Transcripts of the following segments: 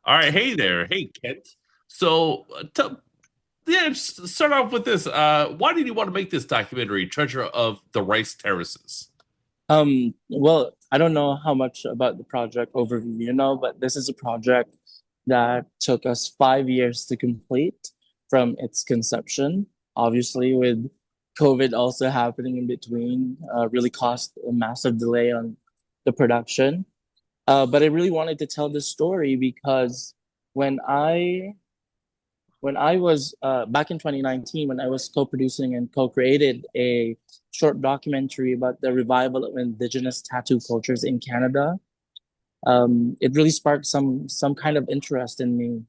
All right, hey there, hey Kent. So, yeah, just start off with this. Why did you want to make this documentary, Treasure of the Rice Terraces? Well, I don't know how much about the project overview but this is a project that took us 5 years to complete from its conception. Obviously, with COVID also happening in between, really caused a massive delay on the production. But I really wanted to tell this story because when I was back in 2019, when I was co-producing and co-created a short documentary about the revival of indigenous tattoo cultures in Canada, it really sparked some kind of interest in me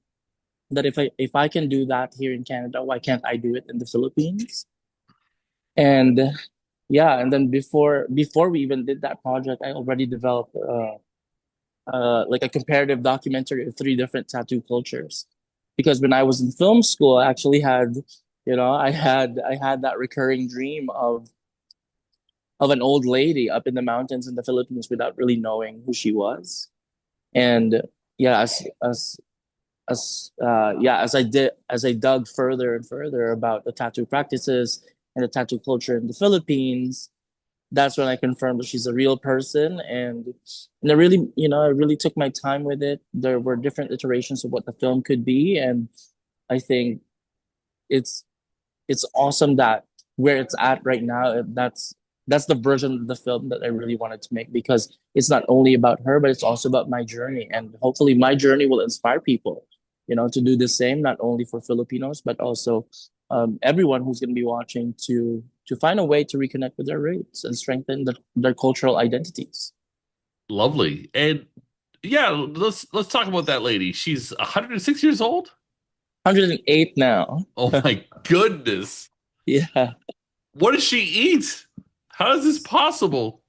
that if I can do that here in Canada, why can't I do it in the Philippines? And yeah, and then before we even did that project, I already developed like a comparative documentary of three different tattoo cultures. Because when I was in film school, I actually had, I had that recurring dream of an old lady up in the mountains in the Philippines without really knowing who she was. And yeah, as I dug further and further about the tattoo practices and the tattoo culture in the Philippines, that's when I confirmed that she's a real person, and I really took my time with it. There were different iterations of what the film could be, and I think it's it's awesome that where it's at right now, that's the version of the film that I really wanted to make because it's not only about her, but it's also about my journey, and hopefully my journey will inspire people, to do the same, not only for Filipinos but also everyone who's going to be watching to find a way to reconnect with their roots and strengthen their cultural identities. Lovely. And yeah, let's talk about that lady. She's 106 years old. 108 now. Oh my goodness. Yeah. What does she eat? How is this possible?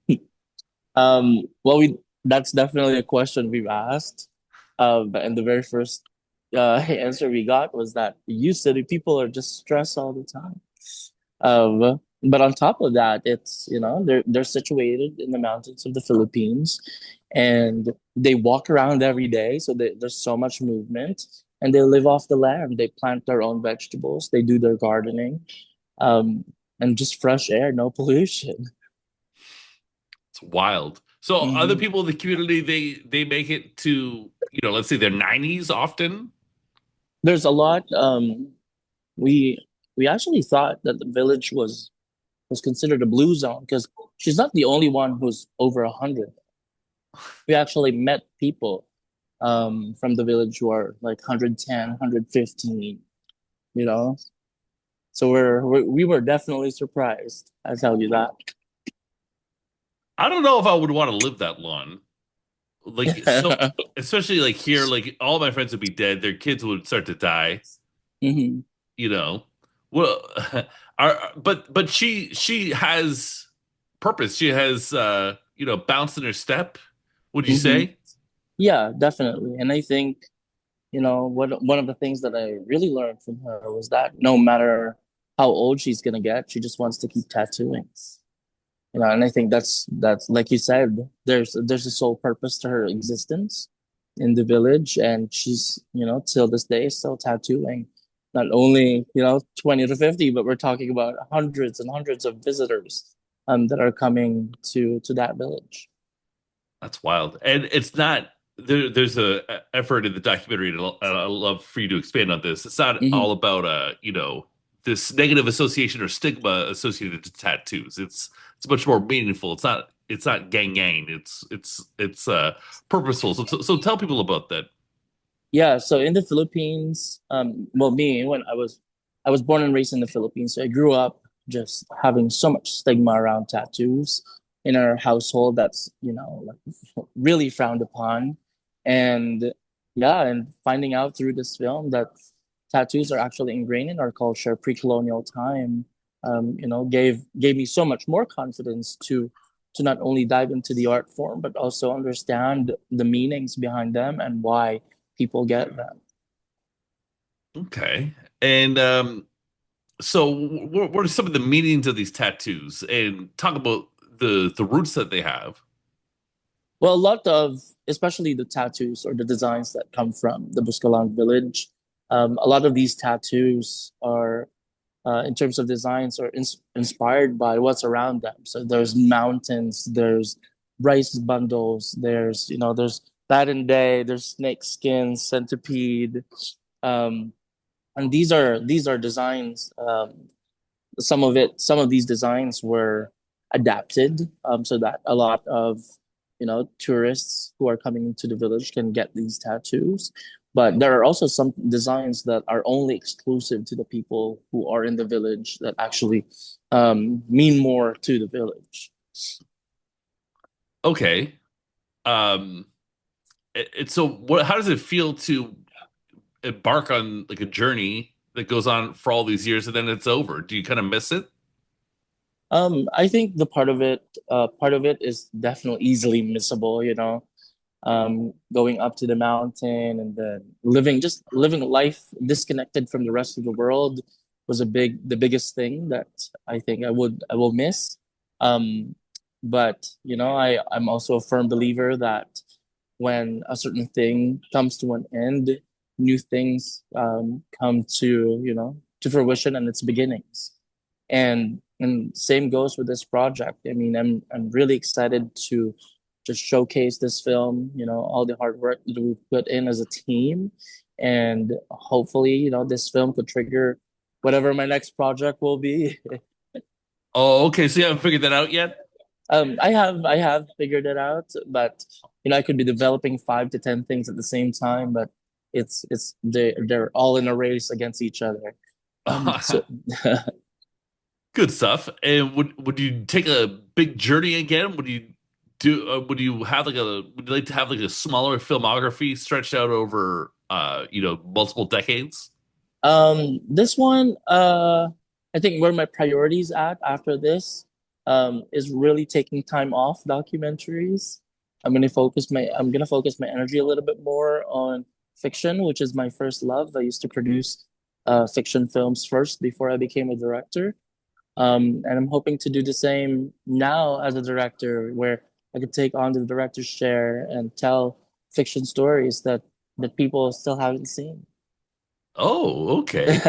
Well, we that's definitely a question we've asked. And the very first answer we got was that you city people are just stressed all the time. But on top of that, it's they're situated in the mountains of the Philippines, and they walk around every day, so there's so much movement, and they live off the land. They plant their own vegetables, they do their gardening, um, and just fresh air, no pollution. It's wild. So other Mhm. people in the community, they make it to, let's say their 90s often. There's a lot. We we actually thought that the village was considered a blue zone because she's not the only one who's over 100. We actually met people from the village who are like 110, 115, you know. So we were definitely surprised. I tell you I don't know if I would want to live that long. Like so, that. especially like here, like all my friends would be dead. Their kids would start to die. hmm You know, well, but she has purpose. She has bounce in her step. Would you hmm say? Yeah, definitely. And I think, what one of the things that I really learned from her was that no matter how old she's gonna get, she just wants to keep tattooing. And I think that's like you said, there's a sole purpose to her existence in the village, and she's till this day still tattooing. Not only 20 to 50, but we're talking about hundreds and hundreds of visitors that are coming to that village. That's wild. And it's not there's a effort in the documentary, and I'd love for you to expand on this. It's not hmm all about this negative association or stigma associated to tattoos. It's much more meaningful. It's not gang. It's purposeful. So tell people about that. Yeah, so in the Philippines, well, me when I was born and raised in the Philippines, so I grew up just having so much stigma around tattoos in our household. That's like really frowned upon, and yeah, and finding out through this film that tattoos are actually ingrained in our culture pre-colonial time, gave me so much more confidence to not only dive into the art form but also understand the meanings behind them and why people get them. Okay. And so what are some of the meanings of these tattoos? And talk about the roots that they have. Well, a lot of especially the tattoos or the designs that come from the Buscalang village. A lot of these tattoos are, in terms of designs, are inspired by what's around them. So there's mountains, there's rice bundles, there's night and day, there's snake skin, centipede, um, and these are designs. Some of these designs were adapted, so that a lot of tourists who are coming to the village can get these tattoos. But there are also some designs that are only exclusive to the people who are in the village that actually mean more to the village. Okay. Um, so what? How does it feel to embark on like a journey that goes on for all these years and then it's over? Do you kind of miss it? I think the part of it is definitely easily missable. Going up to the mountain and then just living life disconnected from the rest of the world was the biggest thing that I think I will miss. Um, but I'm also a firm believer that when a certain thing comes to an end, new things come to fruition and its beginnings. And same goes with this project. I mean, I'm really excited to just showcase this film, all the hard work that we've put in as a team. And hopefully, this film could trigger whatever my next project will be. Oh, okay. So you haven't figured that out yet? I have figured it out, but I could be developing 5 to 10 things at the same time, but they're all in a race against each other. So Good stuff. And would you take a big journey again? Would you have would you like to have like a smaller filmography stretched out over multiple decades? This one, I think where my priorities at after this, is really taking time off documentaries. I'm gonna focus my energy a little bit more on fiction, which is my first love. I used to produce fiction films first before I became a director. And I'm hoping to do the same now as a director, where I could take on the director's chair and tell fiction stories that people still haven't seen. Oh, okay.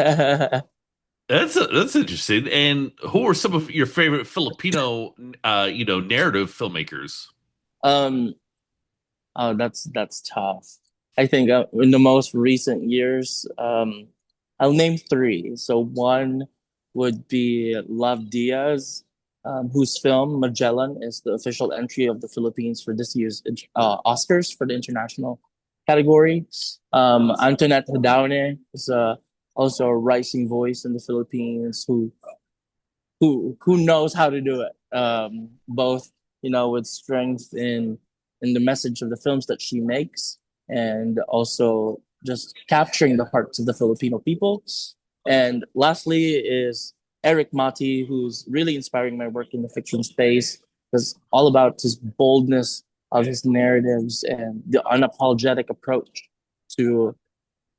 That's interesting. And who are some of your favorite Filipino narrative filmmakers? um, oh, that's tough. I think in the most recent years, I'll name three. So one would be Love Diaz, whose film Magellan is the official entry of the Philippines for this year's Oscars for the international category. Antoinette Hadaone is also a rising voice in the Philippines who knows how to do it. Both with strength in the message of the films that she makes, and also just capturing the hearts of the Filipino people. And lastly is Eric Mati, who's really inspiring my work in the fiction space. It's all about his boldness of his narratives and the unapologetic approach to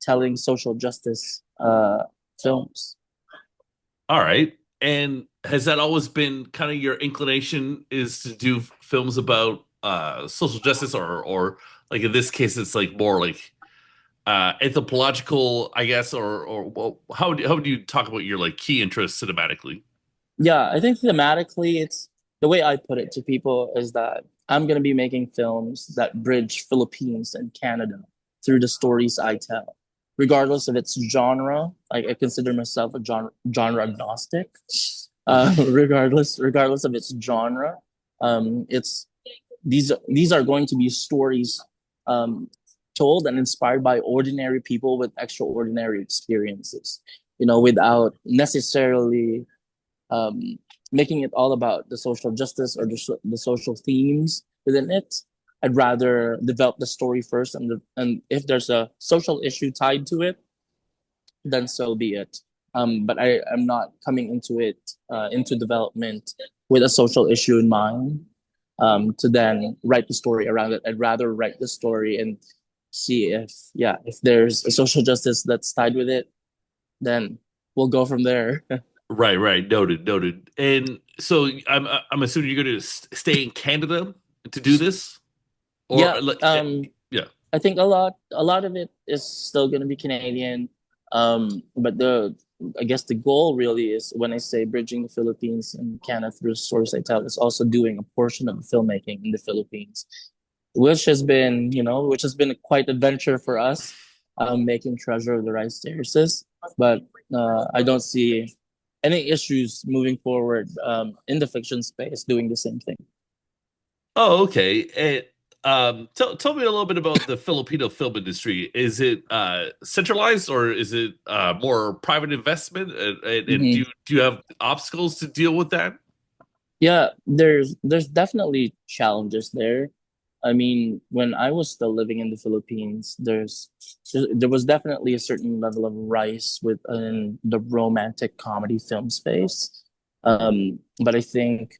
telling social justice films. All right. And has that always been kind of your inclination is to do films about social justice or like in this case it's like more like anthropological, I guess, or well, how do you talk about your like key interests cinematically? Yeah, I think thematically, it's the way I put it to people is that I'm going to be making films that bridge Philippines and Canada through the stories I tell, regardless of its genre. Like I consider myself a genre agnostic. Regardless of its genre, it's these are going to be stories um, told and inspired by ordinary people with extraordinary experiences. Without necessarily um, making it all about the social justice or the social themes within it. I'd rather develop the story first, and if there's a social issue tied to it, then so be it. But I'm not coming into development with a social issue in mind, to then write the story around it. I'd rather write the story and see if there's a social justice that's tied with it, then we'll go from there. Right, right. Noted, noted. And so I'm assuming you're going to stay in Canada to do this. Yeah, or like yeah. I think a lot of it is still going to be Canadian. But I guess the goal really is, when I say bridging the Philippines and Canada through the stories I tell, is also doing a portion of the filmmaking in the Philippines, which has been, which has been quite adventure for us, making Treasure of the Rice Terraces. But I don't see any issues moving forward, in the fiction space doing the same thing. Oh, okay. And tell me a little bit about the Filipino film industry. Is it centralized or is it more private investment? And Mhm. do you have obstacles to deal with that? Yeah, there's definitely challenges there. I mean, when I was still living in the Philippines, there was definitely a certain level of rice within the romantic comedy film space. But I think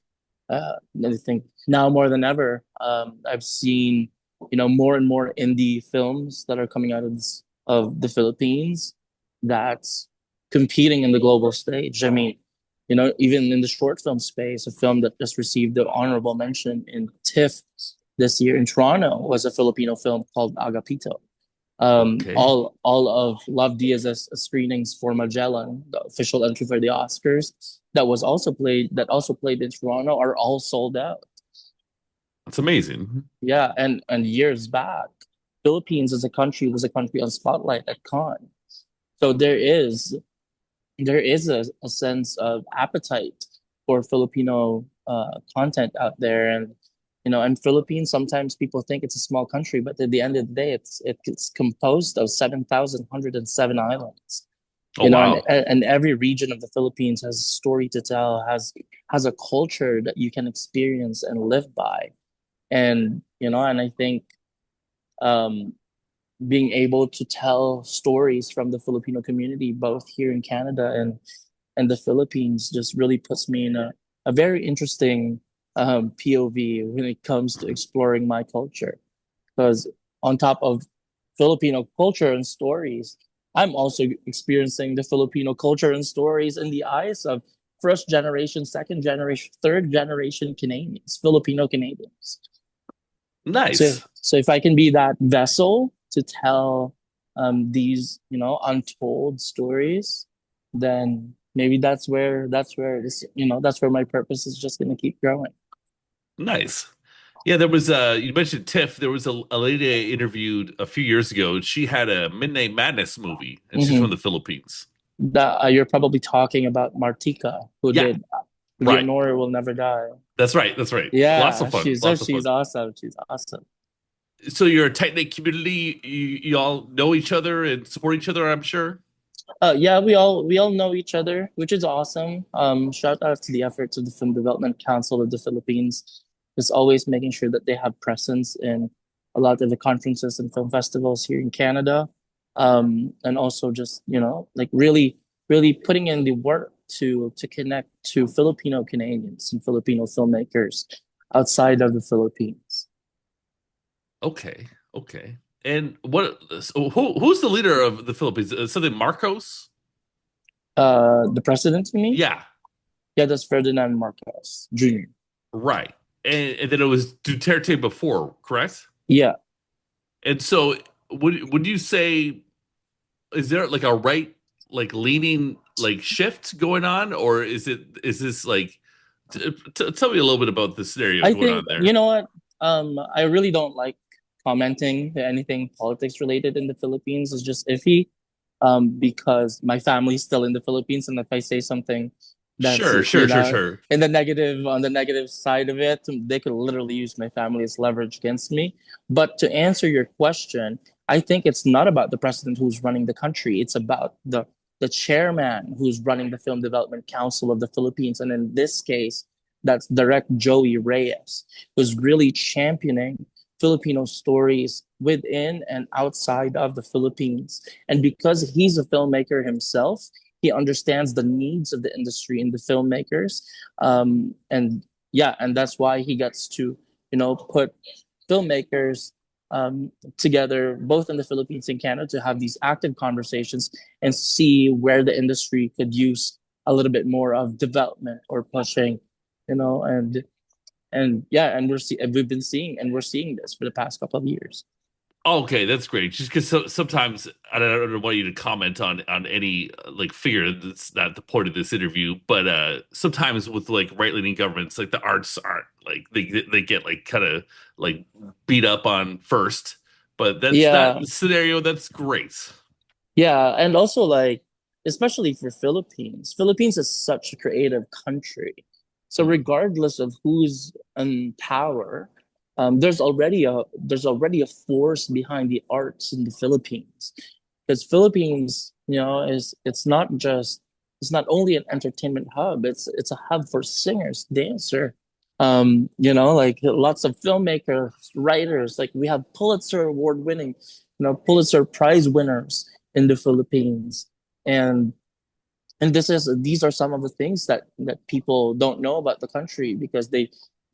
now more than ever, I've seen, more and more indie films that are coming out of the Philippines that's competing in the global stage. I mean, even in the short film space, a film that just received the honorable mention in TIFF this year in Toronto was a Filipino film called Agapito. Okay. All of Love Diaz's screenings for Magellan, the official entry for the Oscars, that also played in Toronto, are all sold out. That's amazing. Yeah, and years back, Philippines as a country was a country on spotlight at Cannes. So there is a sense of appetite for Filipino content out there, and in Philippines, sometimes people think it's a small country, but at the end of the day, it's composed of 7,107 islands. Oh, And wow. every region of the Philippines has a story to tell, has a culture that you can experience and live by, and I think, um, being able to tell stories from the Filipino community, both here in Canada and the Philippines, just really puts me in a very interesting, POV when it comes to exploring my culture. Because on top of Filipino culture and stories, I'm also experiencing the Filipino culture and stories in the eyes of first generation, second generation, third generation Canadians, Filipino Canadians. So, Nice. so if I can be that vessel to tell, these, untold stories, then maybe that's where my purpose is just going to keep growing. Nice. Yeah, there was you mentioned Tiff. There was a lady I interviewed a few years ago. She had a Midnight Madness movie, and she's from Hmm. the Philippines. That you're probably talking about Martika, who Yeah, did right. Leonora Will Never Die. That's right. That's right. Lots Yeah, of fun. Lots of she's fun. awesome. She's awesome. So you're a tight knit community. You all know each other and support each other, I'm sure. Yeah, we all know each other, which is awesome. Shout out to the efforts of the Film Development Council of the Philippines, is always making sure that they have presence in a lot of the conferences and film festivals here in Canada, and also just like really, really putting in the work to connect to Filipino Canadians and Filipino filmmakers outside of the Philippines. Okay. Okay. And so who's the leader of the Philippines? Something Marcos? The president, you mean? Yeah, Yeah, that's Ferdinand Marcos Jr. right. And then it was Duterte before, correct? Yeah. And so would you say is there like a right like leaning like shift going on, or is this like tell me a little bit about the scenario I going think, on there? what? I really don't like commenting anything politics related in the Philippines. Is just iffy. Because my family's still in the Philippines, and if I say something that's, Sure, sure, sure, sure. in the negative, on the negative side of it, they could literally use my family as leverage against me. But to answer your question, I think it's not about the president who's running the country. It's about the chairman who's running the Film Development Council of the Philippines, and in this case, that's Direct Joey Reyes, who's really championing Filipino stories within and outside of the Philippines. And because he's a filmmaker himself, he understands the needs of the industry and the filmmakers. And yeah, and that's why he gets to, put filmmakers, together, both in the Philippines and Canada, to have these active conversations and see where the industry could use a little bit more of development or pushing, and And yeah, and we've been seeing and we're seeing this for the past couple of years. Okay, that's great. Just because sometimes I don't want you to comment on any like figure that's not the point of this interview, but sometimes with like right-leaning governments, like the arts aren't like they get like kind of like beat up on first, but that's not Yeah, the scenario. That's great. yeah, and also like especially for Philippines. Philippines is such a creative country. So Mhm. regardless of who's in power, there's already a force behind the arts in the Philippines. Because Philippines, it's not only an entertainment hub, it's a hub for singers, dancer, like lots of filmmakers, writers. Like we have Pulitzer Award winning, Pulitzer Prize winners in the Philippines. And and these are some of the things that people don't know about the country because they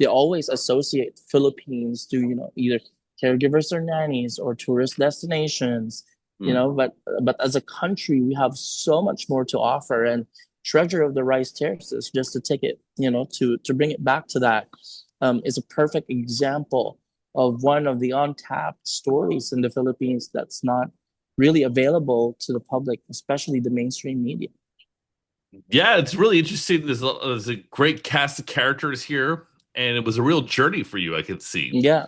always associate Philippines to, either caregivers or nannies or tourist destinations, Mm. but as a country we have so much more to offer. And Treasure of the Rice Terraces, just to take it, to bring it back to that, is a perfect example of one of the untapped stories in the Philippines that's not really available to the public, especially the mainstream media. Yeah, it's really interesting. There's a great cast of characters here, and it was a real journey for you, I can see. Yeah.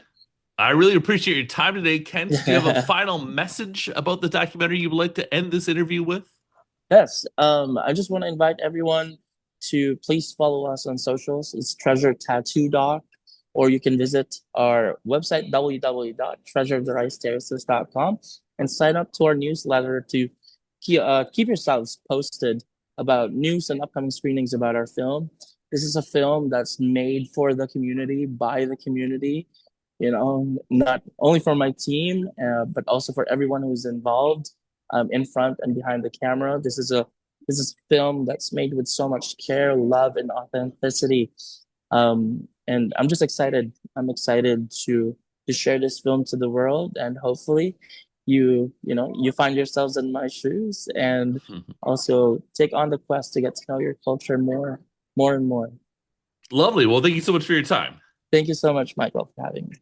I really appreciate your time today, Kent. Do you have a final message about the documentary you would like to end this interview with? Yes. I just want to invite everyone to please follow us on socials. It's Treasure Tattoo Doc, or you can visit our website, www.treasureofthericeterraces.com, and sign up to our newsletter to keep yourselves posted about news and upcoming screenings about our film. This is a film that's made for the community, by the community, not only for my team, but also for everyone who's involved, in front and behind the camera. This is a film that's made with so much care, love, and authenticity. And I'm just excited. I'm excited to share this film to the world, and hopefully, you find yourselves in my shoes, and also take on the quest to get to know your culture more and more. Lovely. Well, thank you so much for your time. Thank you so much, Michael, for having me.